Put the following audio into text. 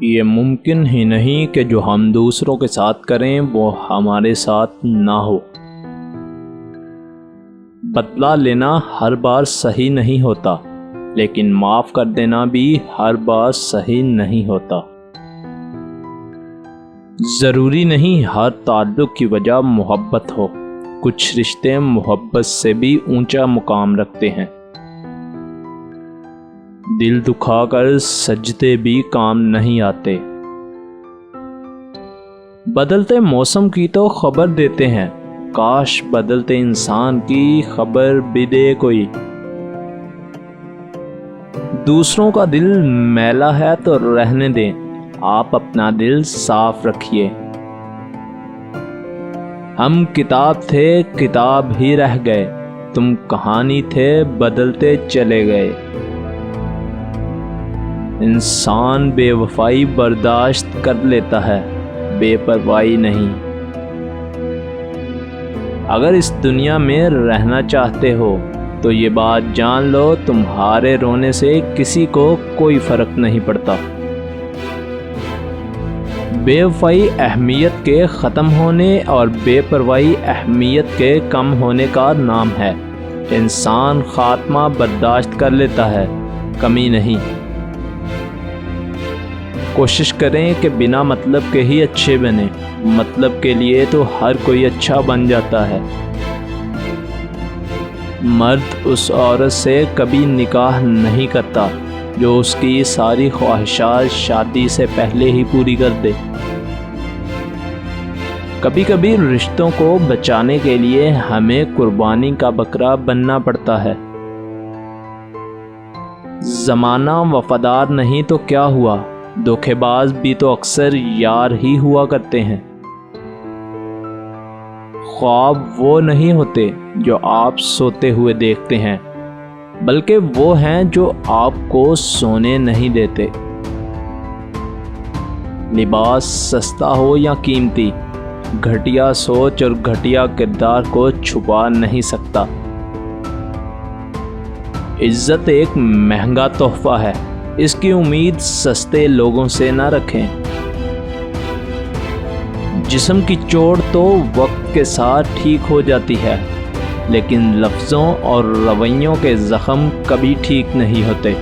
یہ ممکن ہی نہیں کہ جو ہم دوسروں کے ساتھ کریں وہ ہمارے ساتھ نہ ہو۔ بدلہ لینا ہر بار صحیح نہیں ہوتا، لیکن معاف کر دینا بھی ہر بار صحیح نہیں ہوتا۔ ضروری نہیں ہر تعلق کی وجہ محبت ہو، کچھ رشتے محبت سے بھی اونچا مقام رکھتے ہیں۔ دل دکھا کر سجدے بھی کام نہیں آتے۔ بدلتے موسم کی تو خبر دیتے ہیں، کاش بدلتے انسان کی خبر بھی دے کوئی۔ دوسروں کا دل میلا ہے تو رہنے دیں، آپ اپنا دل صاف رکھیے۔ ہم کتاب تھے کتاب ہی رہ گئے، تم کہانی تھے بدلتے چلے گئے۔ انسان بے وفائی برداشت کر لیتا ہے، بے پرواہی نہیں۔ اگر اس دنیا میں رہنا چاہتے ہو تو یہ بات جان لو، تمہارے رونے سے کسی کو کوئی فرق نہیں پڑتا۔ بے وفائی اہمیت کے ختم ہونے اور بے پرواہی اہمیت کے کم ہونے کا نام ہے۔ انسان خاتمہ برداشت کر لیتا ہے، کمی نہیں۔ کوشش کریں کہ بنا مطلب کے ہی اچھے بنیں، مطلب کے لیے تو ہر کوئی اچھا بن جاتا ہے۔ مرد اس عورت سے کبھی نکاح نہیں کرتا جو اس کی ساری خواہشات شادی سے پہلے ہی پوری کر دے۔ کبھی کبھی رشتوں کو بچانے کے لیے ہمیں قربانی کا بکرا بننا پڑتا ہے۔ زمانہ وفادار نہیں تو کیا ہوا، دھوکے باز بھی تو اکثر یار ہی ہوا کرتے ہیں۔ خواب وہ نہیں ہوتے جو آپ سوتے ہوئے دیکھتے ہیں، بلکہ وہ ہیں جو آپ کو سونے نہیں دیتے۔ لباس سستا ہو یا قیمتی، گھٹیا سوچ اور گھٹیا کردار کو چھپا نہیں سکتا۔ عزت ایک مہنگا تحفہ ہے، اس کی امید سستے لوگوں سے نہ رکھیں۔ جسم کی چوٹ تو وقت کے ساتھ ٹھیک ہو جاتی ہے، لیکن لفظوں اور رویوں کے زخم کبھی ٹھیک نہیں ہوتے۔